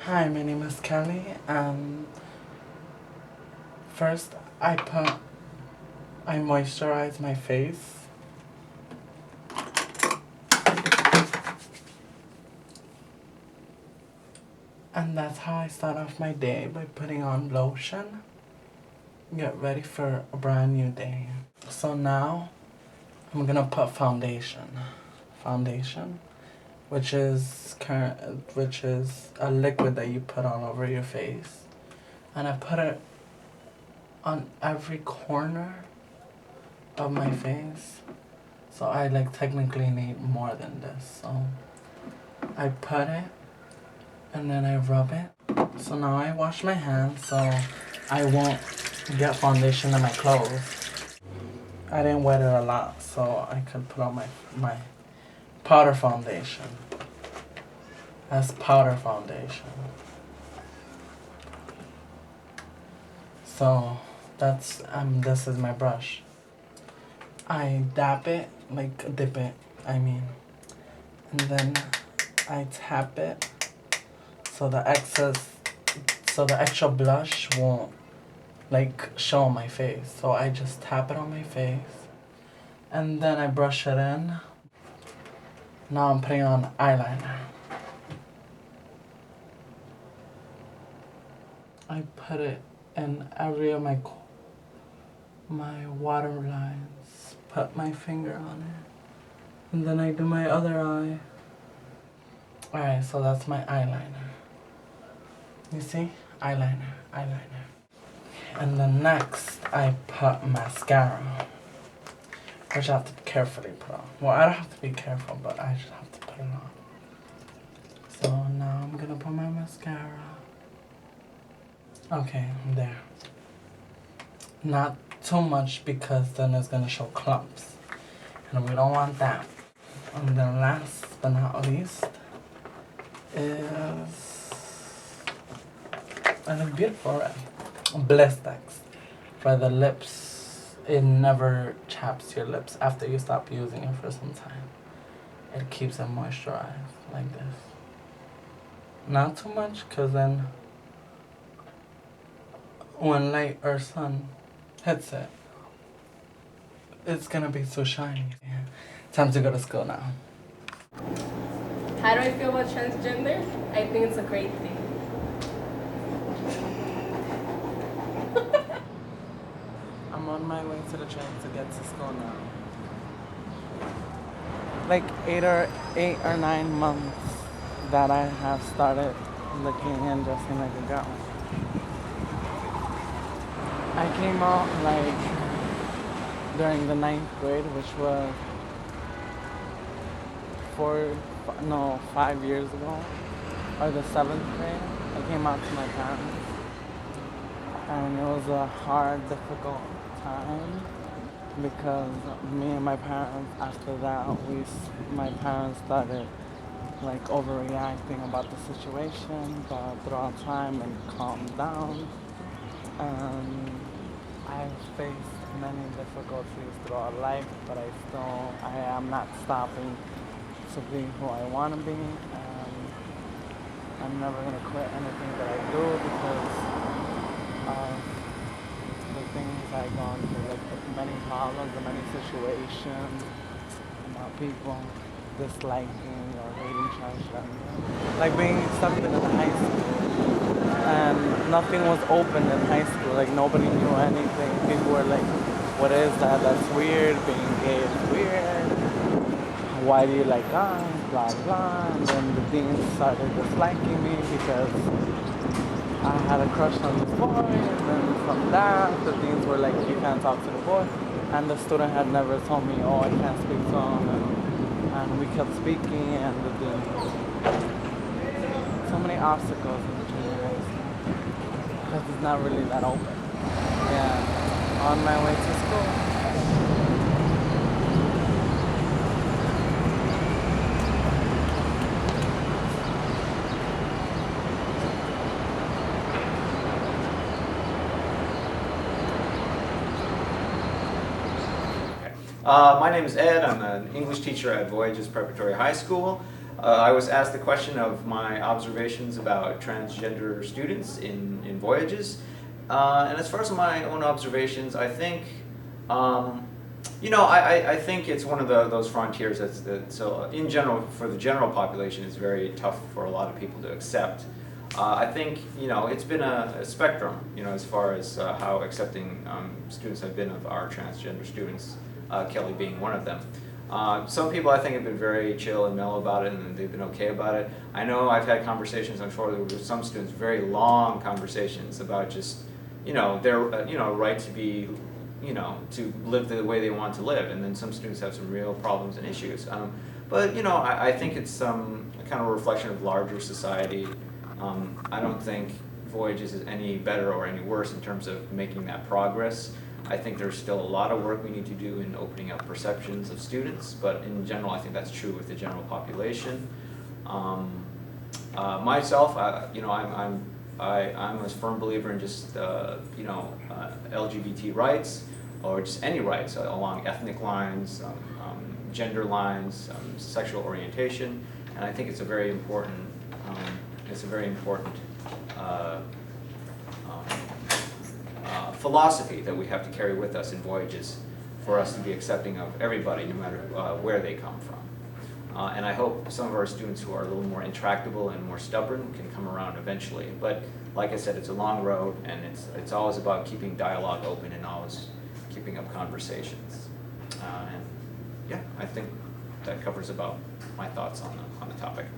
Hi, my name is Kelly. First I moisturize my face. And that's how I start off my day, by putting on lotion. Get ready for a brand new day. So now I'm gonna put foundation. Foundation, which is a liquid that you put on over your face. And I put it on every corner of my face. So I technically need more than this. So I put it and then I rub it. So now I wash my hands so I won't get foundation in my clothes. I didn't wet it a lot so I could put on my powder foundation. That's powder foundation. So this is my brush. I dip it, and then I tap it so the extra blush won't show on my face. So I just tap it on my face and then I brush it in. Now I'm putting on eyeliner. I put it in every of my water lines. Put my finger on it. And then I do my other eye. Alright, so that's my eyeliner. You see? Eyeliner. And then next, I put mascara. Which I have to carefully put on. Well, I don't have to be careful, but I just have to put it on. So now I'm gonna put my mascara. Okay, there. Not too much because then it's gonna show clumps. And we don't want that. And then last but not least is, I look beautiful already. Blistex for the lips. It never chaps your lips after you stop using it for some time. It keeps it moisturized like this. Not too much, because then when light or sun hits it, it's gonna be so shiny. Yeah. Time to go to school now. How do I feel about transgender? I think it's a great thing. I'm on my way to the train to get to school now. 8 or 9 months that I have started looking and dressing like a girl. I came out during the 9th grade, which was 5 years ago, or the 7th grade. I came out to my parents, and it was a hard, difficult time because me and my parents, after that, my parents started overreacting about the situation, but throughout time and calmed down. I've faced many difficulties throughout life, but I am not stopping to be who I want to be. I'm never going to quit anything that I do because of the things I've gone through, the many problems, the many situations, about people disliking or hating transgender. Being accepted in high school, and nothing was open in high school. Nobody knew anything. People were like, what is that? That's weird. Being gay is weird. Why do you like guys? Blah, blah. And then the dean started disliking me because I had a crush on this boy. And then from that, the deans were like, you can't talk to the boy. And the student had never told me, oh, I can't speak to him. And we kept speaking, and the dean. So many obstacles in the junior high school because it's not really that open. Yeah, on my way to school. My name is Ed. I'm an English teacher at Voyages Preparatory High School. I was asked the question of my observations about transgender students in Voyages. And as far as my own observations, I think, I think it's one of those frontiers so in general, for the general population, it's very tough for a lot of people to accept. I think, it's been a spectrum, as far as how accepting students have been of our transgender students, Kelly being one of them. Some people, I think, have been very chill and mellow about it, and they've been okay about it. I know I've had conversations, unfortunately, with some students, very long conversations about just, their, right to be, to live the way they want to live. And then some students have some real problems and issues. But, I think it's kind of a reflection of larger society. I don't think Voyages is any better or any worse in terms of making that progress. I think there's still a lot of work we need to do in opening up perceptions of students, but in general, I think that's true with the general population. Myself, I'm a firm believer in just LGBT rights, or just any rights along ethnic lines, gender lines, sexual orientation, and I think it's a very important. Philosophy that we have to carry with us in Voyages for us to be accepting of everybody, no matter where they come from. And I hope some of our students who are a little more intractable and more stubborn can come around eventually. But like I said, it's a long road, and it's always about keeping dialogue open and always keeping up conversations. And yeah, I think that covers about my thoughts on the topic.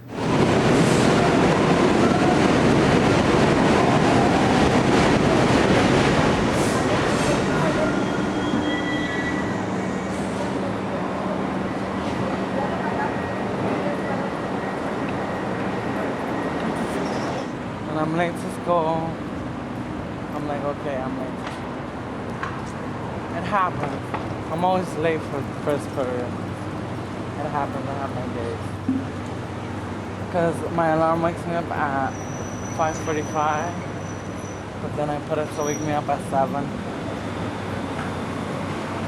I'm late to school. I'm like, okay, I'm late to school. It happens. I'm always late for the first period. It happens. I have my days. Because my alarm wakes me up at 5:45, but then I put it to wake me up at 7.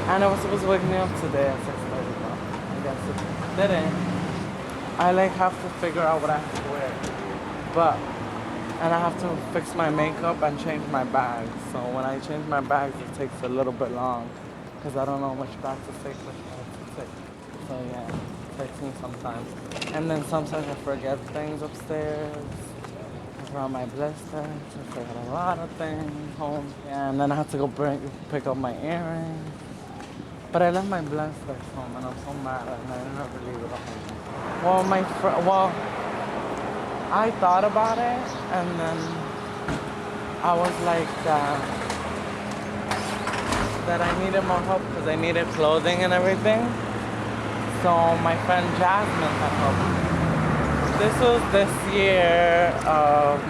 And it was supposed to wake me up today at 6:30, but I guess it didn't. I have to figure out what I have to wear. And I have to fix my makeup and change my bags. So when I change my bags, it takes a little bit long because I don't know which bag to take, which bag to take. So yeah, it takes me some time. And then sometimes I forget things upstairs. I forgot my blisters. I forgot a lot of things home. Yeah, and then I have to go pick up my earrings. But I left my blisters home, and I'm so mad, and I never leave it home. Well, I thought about it, and then I was like that I needed more help because I needed clothing and everything. So my friend Jasmine had helped me. This was this year in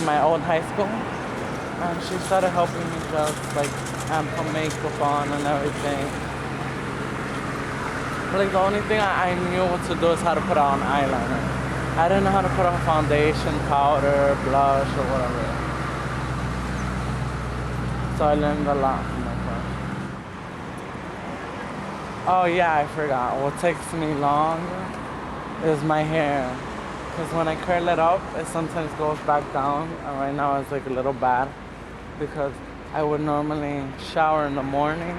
my old high school, and she started helping me just put makeup on and everything. But the only thing I knew what to do is how to put on eyeliner. I didn't know how to put on foundation, powder, blush, or whatever. So I learned a lot from my friend. Oh yeah, I forgot. What takes me long is my hair. Because when I curl it up, it sometimes goes back down. And right now it's a little bad. Because I would normally shower in the morning.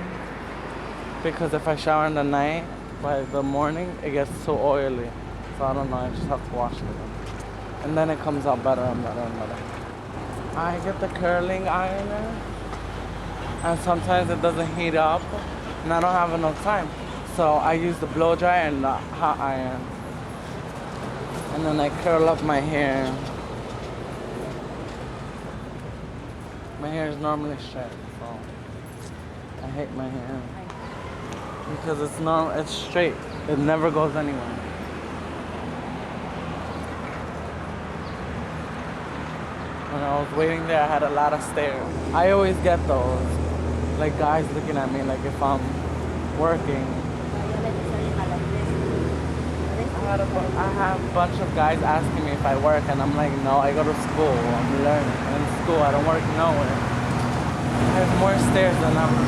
Because if I shower in the night, by the morning, it gets too oily. So I don't know, I just have to wash it. And then it comes out better and better and better. I get the curling ironer, and sometimes it doesn't heat up, and I don't have enough time. So I use the blow dryer and the hot iron. And then I curl up my hair. My hair is normally straight, so I hate my hair. Because it's straight. It never goes anywhere. When I was waiting there, I had a lot of stares. I always get those, guys looking at me, if I'm working. I have a bunch of guys asking me if I work, and I'm like, no, I go to school. I'm learning. In school, I don't work nowhere. There's more stairs than ever.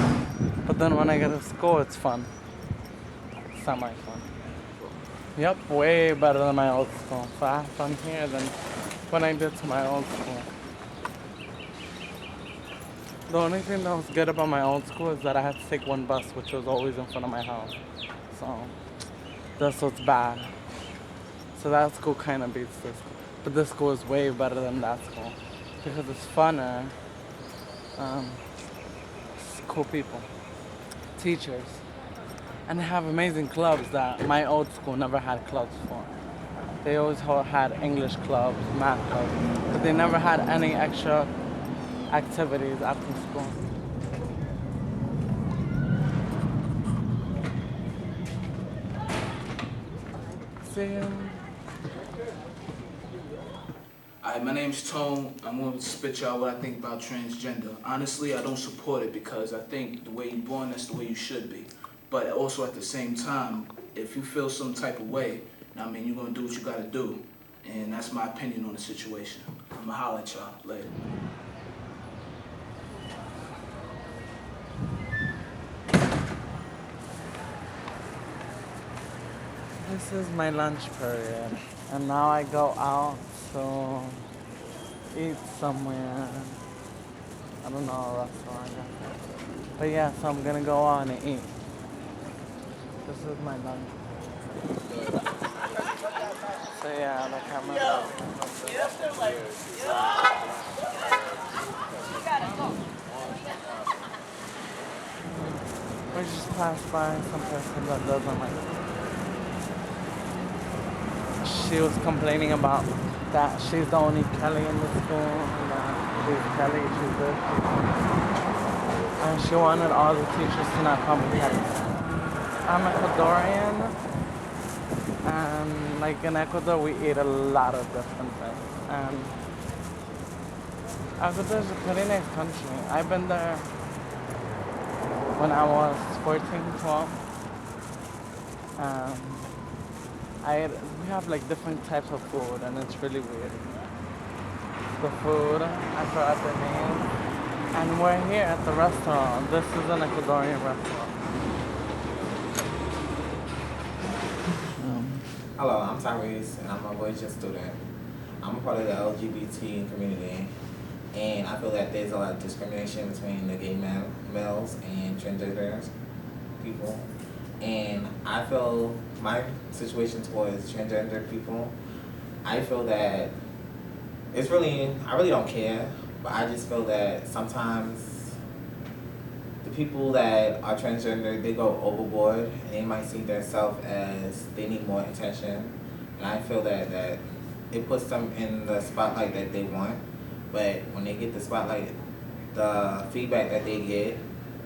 But then when I get to school, it's fun. Semi-fun. Yep, way better than my old school. So I have fun here than when I did to my old school. The only thing that was good about my old school is that I had to take one bus, which was always in front of my house. So that's what's bad. So that school kind of beats this school. But this school is way better than that school because it's funner. It's cool people, teachers, and they have amazing clubs that my old school never had clubs for. They always had English clubs, math clubs, but they never had any extra activities after school. See you. Hi, my name's Tone. I'm going to spit y'all what I think about transgender. Honestly, I don't support it because I think the way you're born, that's the way you should be. But also at the same time, if you feel some type of way, I mean, you're going to do what you got to do. And that's my opinion on the situation. I'm going to holler at y'all later. This is my lunch period, and now I go out to eat somewhere. I don't know, a restaurant. But yeah, so I'm gonna go out and eat. This is my lunch. So yeah, the camera. We just passed by some person that doesn't like it. She was complaining about that she's the only Kelly in the school, and that she's Kelly, she's this. And she wanted all the teachers to not call me Kelly. I'm Ecuadorian, and like in Ecuador we eat a lot of different things. And Ecuador is a pretty nice country. I've been there when I was 14, 12. We have like different types of food, and it's really weird. The food, I forgot the name. And we're here at the restaurant. This is an Ecuadorian restaurant. Hello, I'm Tyrese, and I'm a Voyages student. I'm a part of the LGBT community, and I feel that there's a lot of discrimination between the gay males and transgender people. And I feel my situation towards transgender people, I feel that I really don't care, but I just feel that sometimes the people that are transgender, they go overboard, and they might see themselves as they need more attention. And I feel that it puts them in the spotlight that they want, but when they get the spotlight, the feedback that they get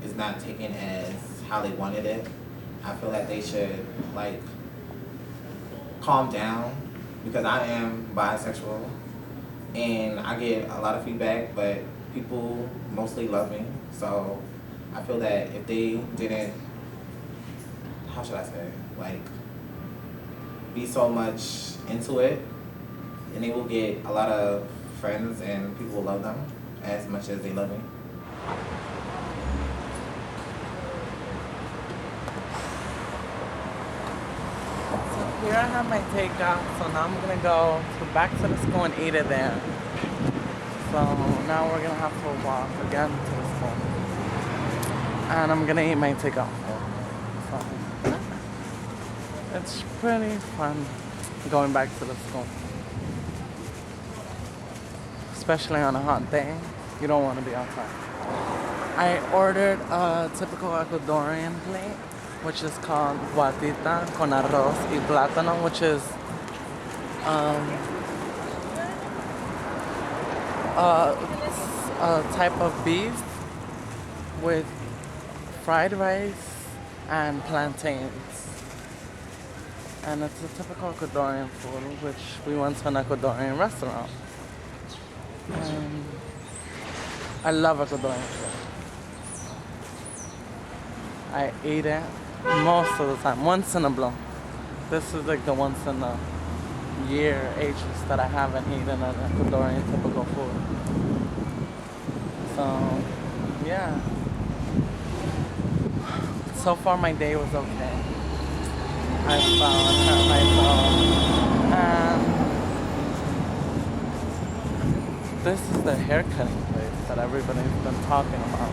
is not taken as how they wanted it. I feel that they should like calm down, because I am bisexual and I get a lot of feedback, but people mostly love me. So I feel that if they didn't, how should I say, like be so much into it, then they will get a lot of friends and people will love them as much as they love me. Here I have my takeout, so now I'm gonna go back to the school and eat it there. So now we're gonna have to walk again to the school. And I'm gonna eat my takeout. So it's pretty fun going back to the school. Especially on a hot day. You don't want to be outside. I ordered a typical Ecuadorian plate, which is called guatita con arroz y plátano, which is a type of beef with fried rice and plantains. And it's a typical Ecuadorian food, which we went to an Ecuadorian restaurant. I love Ecuadorian food. I eat it most of the time, once in a blue. This is like the once in a year ages that I haven't eaten an Ecuadorian typical food. So, yeah. So far my day was okay. I fell and hurt myself. And this is the hair cutting place that everybody's been talking about.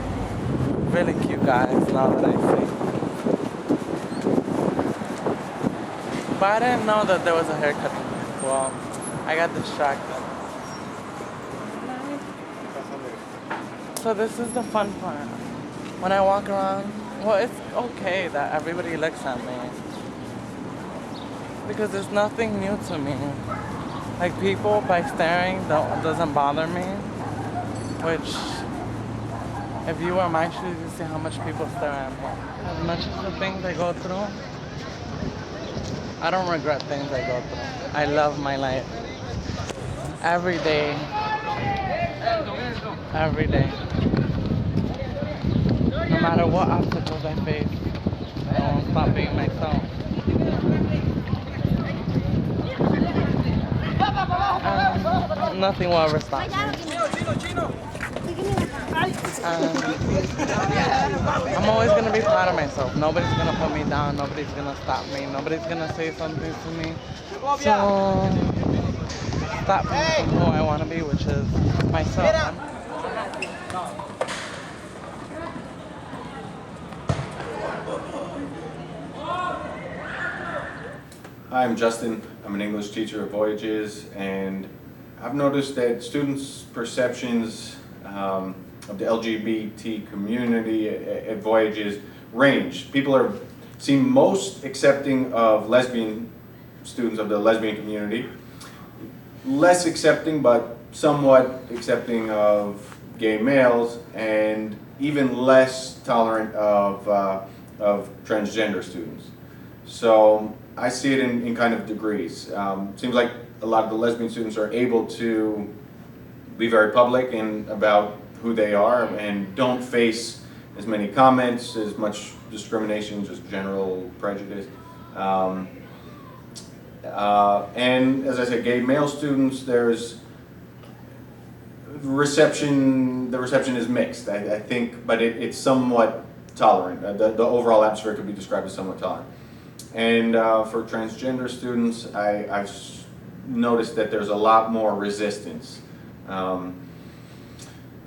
Really cute guys now that I see. But I didn't know that there was a hair cutting place. Well, I got distracted. So this is the fun part. When I walk around, well, it's okay that everybody looks at me. Because it's nothing new to me. Like, people by staring doesn't bother me. Which, if you were in my shoes, you see how much people stare at me. As much as the things I go through, I don't regret things I go through. I love my life. Every day. Every day. No matter what obstacles I face, I won't stop being myself. Nothing will ever stop me. I'm always going to be proud of myself. Nobody's going to put me down. Nobody's going to stop me. Nobody's going to say something to me. So, stop me from who I want to be, which is myself. Hi, I'm Justin. I'm an English teacher at Voyages, and I've noticed that students' perceptions of the LGBT community at Voyages range. People seem most accepting of lesbian students of the lesbian community, less accepting but somewhat accepting of gay males, and even less tolerant of transgender students. So I see it in kind of degrees. Seems like a lot of the lesbian students are able to be very public and about who they are and don't face as many comments, as much discrimination, just general prejudice. And as I said, gay male students, there's reception, the reception is mixed, I think, but it's somewhat tolerant. The overall atmosphere could be described as somewhat tolerant. And for transgender students, I've noticed that there's a lot more resistance.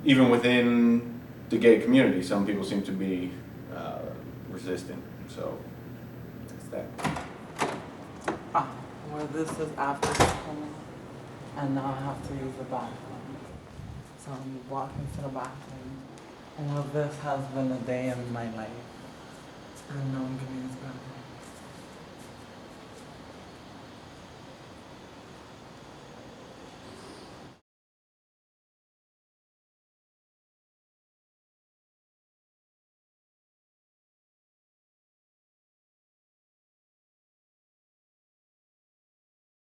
Even within the gay community, some people seem to be resistant. So that's that. Well, this is after school, and now I have to use the bathroom. So I'm walking to the bathroom. And well, this has been a day in my life. And now I'm gonna use the bathroom.